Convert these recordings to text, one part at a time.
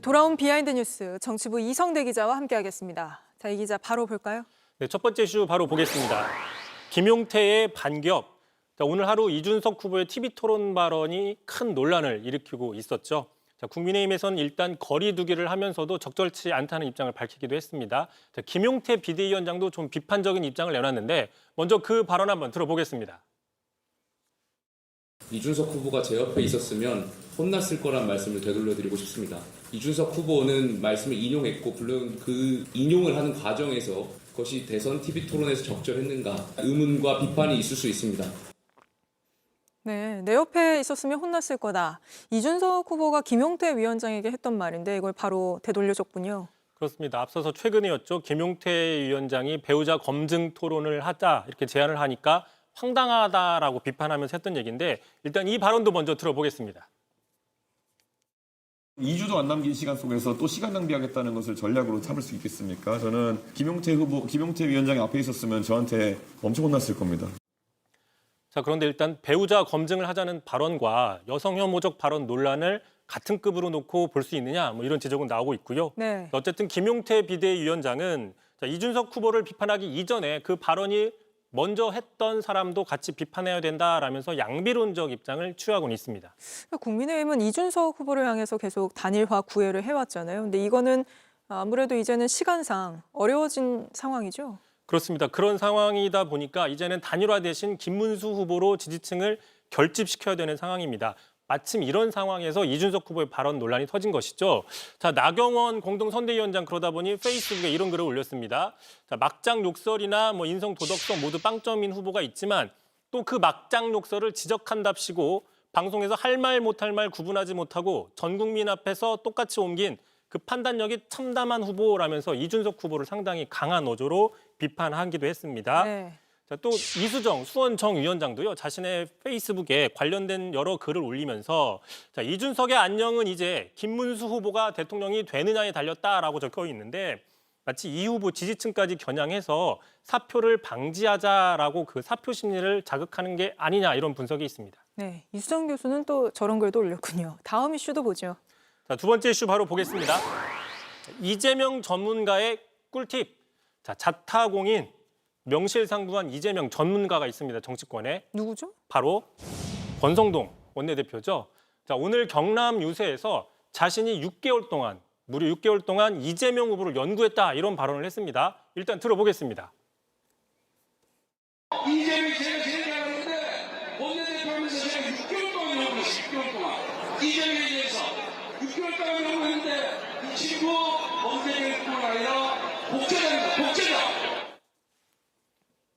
돌아온 비하인드 뉴스 정치부 이성대 기자와 함께하겠습니다. 자, 이 기자 바로 볼까요? 네, 첫 번째 이슈 바로 보겠습니다. 김용태의 반격. 자, 오늘 하루 이준석 후보의 TV 토론 발언이 큰 논란을 일으키고 있었죠. 자, 국민의힘에서는 일단 거리 두기를 하면서도 적절치 않다는 입장을 밝히기도 했습니다. 자, 김용태 비대위원장도 좀 비판적인 입장을 내놨는데 먼저 그 발언 한번 들어보겠습니다. 이준석 후보가 제 옆에 있었으면 혼났을 거란 말씀을 되돌려드리고 싶습니다. 이준석 후보는 말씀을 인용했고 물론 그 인용을 하는 과정에서 그것이 대선 TV 토론에서 적절했는가 의문과 비판이 있을 수 있습니다. 네, 내 옆에 있었으면 혼났을 거다. 이준석 후보가 김용태 위원장에게 했던 말인데 이걸 바로 되돌려줬군요. 그렇습니다. 앞서서 최근이었죠. 김용태 위원장이 배우자 검증 토론을 하자 이렇게 제안을 하니까 황당하다라고 비판하면서 했던 얘기인데 일단 이 발언도 먼저 들어보겠습니다. 2주도 안 남긴 시간 속에서 또 시간 낭비하겠다는 것을 전략으로 삼을 수 있겠습니까? 저는 김용태 위원장이 앞에 있었으면 저한테 엄청 혼났을 겁니다. 자, 그런데 일단 배우자 검증을 하자는 발언과 여성 혐오적 발언 논란을 같은 급으로 놓고 볼 수 있느냐 뭐 이런 지적은 나오고 있고요. 네. 어쨌든 김용태 비대위원장은 이준석 후보를 비판하기 이전에 그 발언이 먼저 했던 사람도 같이 비판해야 된다라면서 양비론적 입장을 취하고는 있습니다. 국민의힘은 이준석 후보를 향해서 계속 단일화 구애를 해왔잖아요. 근데 이거는 아무래도 이제는 시간상 어려워진 상황이죠. 그렇습니다. 그런 상황이다 보니까 이제는 단일화 대신 김문수 후보로 지지층을 결집시켜야 되는 상황입니다. 마침 이런 상황에서 이준석 후보의 발언 논란이 터진 것이죠. 자, 나경원 공동선대위원장 그러다 보니 페이스북에 이런 글을 올렸습니다. 자, 막장 욕설이나 인성 도덕성 모두 빵점인 후보가 있지만 또 그 막장 욕설을 지적한답시고 방송에서 할 말 못할 말 구분하지 못하고 전 국민 앞에서 똑같이 옮긴 그 판단력이 참담한 후보라면서 이준석 후보를 상당히 강한 어조로 비판하기도 했습니다. 네. 자, 또 이수정 수원정 위원장도요 자신의 페이스북에 관련된 여러 글을 올리면서 자, 이준석의 안녕은 이제 김문수 후보가 대통령이 되느냐에 달렸다라고 적혀 있는데 마치 이 후보 지지층까지 겨냥해서 사표를 방지하자라고 그 사표 심리를 자극하는 게 아니냐 이런 분석이 있습니다. 네, 이수정 교수는 또 저런 글도 올렸군요. 다음 이슈도 보죠. 자, 두 번째 이슈 바로 보겠습니다. 이재명 전문가의 꿀팁. 자, 자타공인 명실상부한 이재명 전문가가 있습니다. 정치권에. 누구죠? 바로 권성동 원내대표죠. 자, 오늘 경남 유세에서 자신이 무려 6개월 동안 이재명 후보를 연구했다 이런 발언을 했습니다. 일단 들어보겠습니다. 이재명이 제일 잘하는데 원내대표하면서 제가 6개월 동안 연구했어요. 6개월 동안. 이재명에 대해서 6개월 동안 연구했는데 이 친구 원내대표가 아니라 복제자.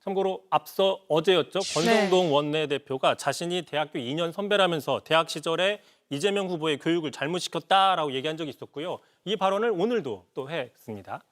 참고로 앞서 어제였죠. 권성동 원내대표가 자신이 대학교 2년 선배라면서 대학 시절에 이재명 후보의 교육을 잘못 시켰다라고 얘기한 적이 있었고요. 이 발언을 오늘도 또 했습니다.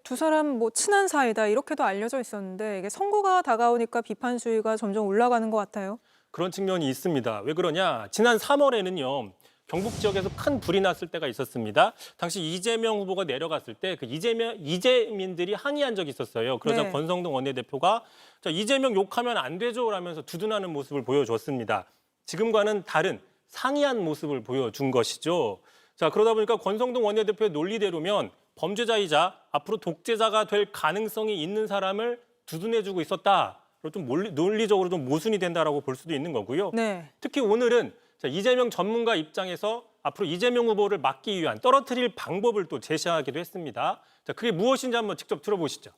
두 사람 친한 사이다 이렇게도 알려져 있었는데 이게 선거가 다가오니까 비판 수위가 점점 올라가는 것 같아요. 그런 측면이 있습니다. 왜 그러냐? 지난 3월에는요. 경북 지역에서 큰 불이 났을 때가 있었습니다. 당시 이재명 후보가 내려갔을 때 그 이재민들이 항의한 적이 있었어요. 그러자 네. 권성동 원내대표가 자, 이재명 욕하면 안 되죠 라면서 두둔하는 모습을 보여줬습니다. 지금과는 다른 상이한 모습을 보여준 것이죠. 자, 그러다 보니까 권성동 원내대표의 논리대로면 범죄자이자 앞으로 독재자가 될 가능성이 있는 사람을 두둔해주고 있었다. 좀 논리적으로 좀 모순이 된다라고 볼 수도 있는 거고요. 네. 특히 오늘은 자, 이재명 전문가 입장에서 앞으로 이재명 후보를 막기 위한 떨어뜨릴 방법을 또 제시하기도 했습니다. 자, 그게 무엇인지 한번 직접 들어보시죠.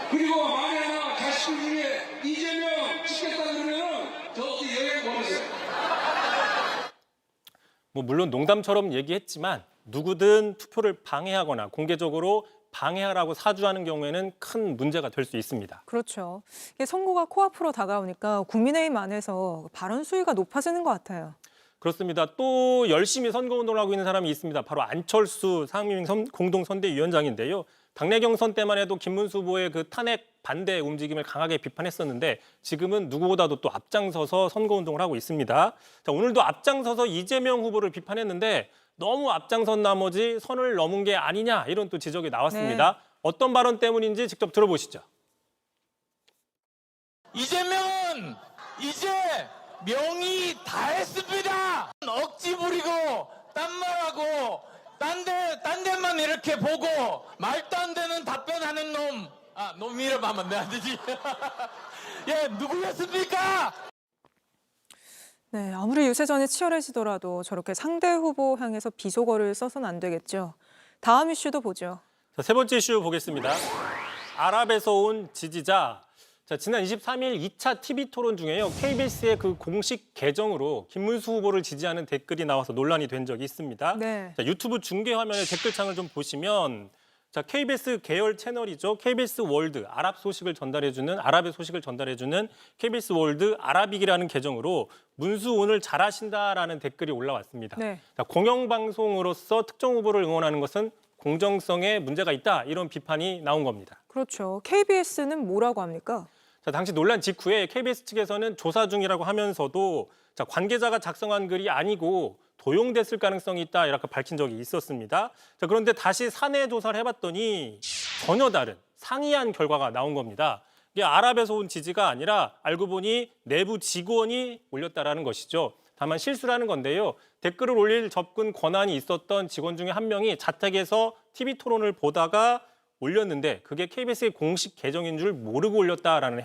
그리고 만약에 자식 중에 이재명 찍겠다 그러면 저도 여행 보내세요. 물론 농담처럼 얘기했지만 누구든 투표를 방해하거나 공개적으로 방해하라고 사주하는 경우에는 큰 문제가 될 수 있습니다. 그렇죠. 이게 선거가 코앞으로 다가오니까 국민의힘 안에서 발언 수위가 높아지는 것 같아요. 그렇습니다. 또 열심히 선거운동을 하고 있는 사람이 있습니다. 바로 안철수 상임위 공동선대위원장인데요. 당내 경선 때만 해도 김문수 후보의 그 탄핵 반대 움직임을 강하게 비판했었는데 지금은 누구보다도 또 앞장서서 선거운동을 하고 있습니다. 자, 오늘도 앞장서서 이재명 후보를 비판했는데 너무 앞장선 나머지 선을 넘은 게 아니냐 이런 또 지적이 나왔습니다. 네. 어떤 발언 때문인지 직접 들어보시죠. 이재명은 이제 명이 다 했습니다. 억지 부리고 딴 말하고 딴 데만 이렇게 보고 말도 안 되는 답변하는 놈. 놈 이름 하면 안 되지. 예, 누구였습니까? 네, 아무리 유세전이 치열해지더라도 저렇게 상대 후보 향해서 비속어를 써서는 안 되겠죠. 다음 이슈도 보죠. 자, 세 번째 이슈 보겠습니다. 아랍에서 온 지지자. 자, 지난 23일 2차 TV 토론 중에요. KBS의 그 공식 계정으로 김문수 후보를 지지하는 댓글이 나와서 논란이 된 적이 있습니다. 네. 자, 유튜브 중계 화면의 댓글창을 좀 보시면 자, KBS 계열 채널이죠. KBS 월드 아랍의 소식을 전달해주는 KBS 월드 아라빅이라는 계정으로 문수 오늘 잘하신다라는 댓글이 올라왔습니다. 네. 자, 공영방송으로서 특정 후보를 응원하는 것은 공정성에 문제가 있다. 이런 비판이 나온 겁니다. 그렇죠. KBS는 뭐라고 합니까? 자, 당시 논란 직후에 KBS 측에서는 조사 중이라고 하면서도 자, 관계자가 작성한 글이 아니고 도용됐을 가능성이 있다 이렇게 밝힌 적이 있었습니다. 자, 그런데 다시 사내 조사를 해봤더니 전혀 다른 상이한 결과가 나온 겁니다. 이게 아랍에서 온 지지가 아니라 알고 보니 내부 직원이 올렸다라는 것이죠. 다만 실수라는 건데요. 댓글을 올릴 접근 권한이 있었던 직원 중에 한 명이 자택에서 TV 토론을 보다가 올렸는데 그게 KBS의 공식 계정인 줄 모르고 올렸다라는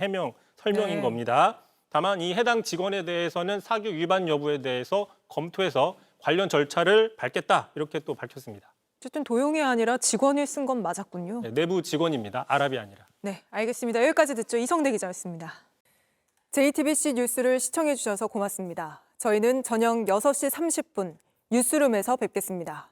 설명인 네. 겁니다. 다만 이 해당 직원에 대해서는 사규 위반 여부에 대해서 검토해서 관련 절차를 밟겠다 이렇게 또 밝혔습니다. 어쨌든 도용이 아니라 직원이 쓴 건 맞았군요. 네, 내부 직원입니다. 아랍이 아니라. 네, 알겠습니다. 여기까지 듣죠. 이성대 기자였습니다. JTBC 뉴스를 시청해 주셔서 고맙습니다. 저희는 저녁 6시 30분 뉴스룸에서 뵙겠습니다.